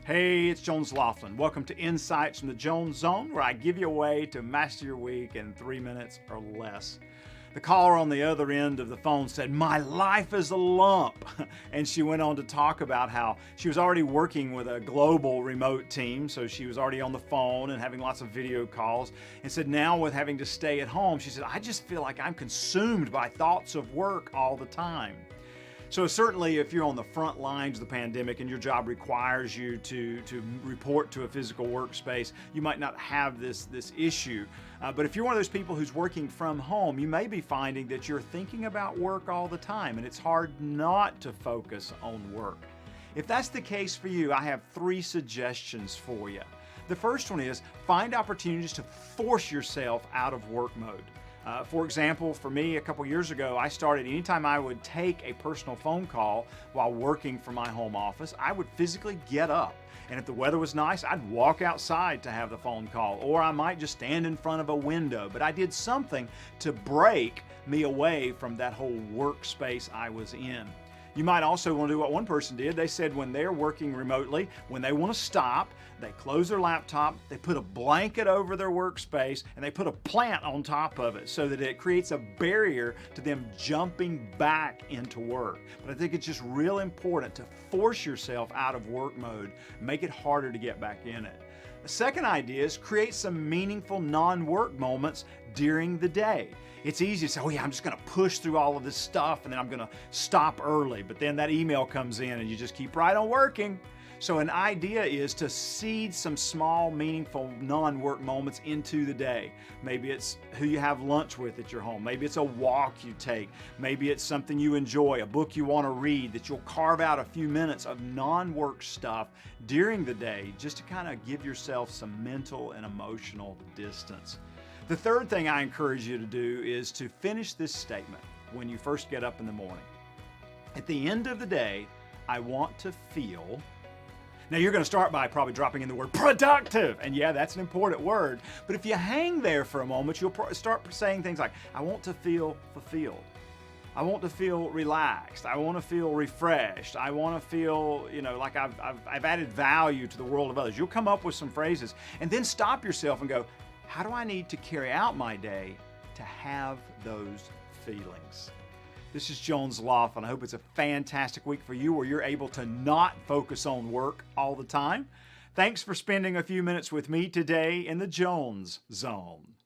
Hey, it's Jones Loflin. Welcome to Insights from the Jones Zone, where I give you a way to master your week in 3 minutes or less. The caller on the other end of the phone said, "My life is a lump." And she went on to talk about how she was already working with a global remote team, so she was already on the phone and having lots of video calls, and said now with having to stay at home, she said, "I just feel like I'm consumed by thoughts of work all the time." So certainly if you're on the front lines of the pandemic and your job requires you to report to a physical workspace, you might not have this issue. But if you're one of those people who's working from home, you may be finding that you're thinking about work all the time and it's hard not to focus on work. If that's the case for you, I have 3 suggestions for you. The first one is find opportunities to force yourself out of work mode. For example, for me, a couple years ago, I started anytime I would take a personal phone call while working from my home office, I would physically get up. And if the weather was nice, I'd walk outside to have the phone call, or I might just stand in front of a window. But I did something to break me away from that whole workspace I was in. You might also want to do what one person did. They said when they're working remotely, when they want to stop, they close their laptop, they put a blanket over their workspace, and they put a plant on top of it so that it creates a barrier to them jumping back into work. But I think it's just real important to force yourself out of work mode, make it harder to get back in it. The second idea is create some meaningful non-work moments during the day. It's easy to say, oh yeah, I'm just going to push through all of this stuff and then I'm going to stop early. But then that email comes in and you just keep right on working. So an idea is to seed some small, meaningful non-work moments into the day. Maybe it's who you have lunch with at your home. Maybe it's a walk you take. Maybe it's something you enjoy, a book you want to read, that you'll carve out a few minutes of non-work stuff during the day just to kind of give yourself some mental and emotional distance. The third thing I encourage you to do is to finish this statement when you first get up in the morning. At the end of the day, I want to feel. Now you're going to start by probably dropping in the word productive. And yeah, that's an important word. But if you hang there for a moment, you'll start saying things like, I want to feel fulfilled. I want to feel relaxed. I want to feel refreshed. I want to feel, like I've added value to the world of others. You'll come up with some phrases and then stop yourself and go, how do I need to carry out my day to have those feelings? This is Jones Loflin. I hope it's a fantastic week for you where you're able to not focus on work all the time. Thanks for spending a few minutes with me today in the Jones Zone.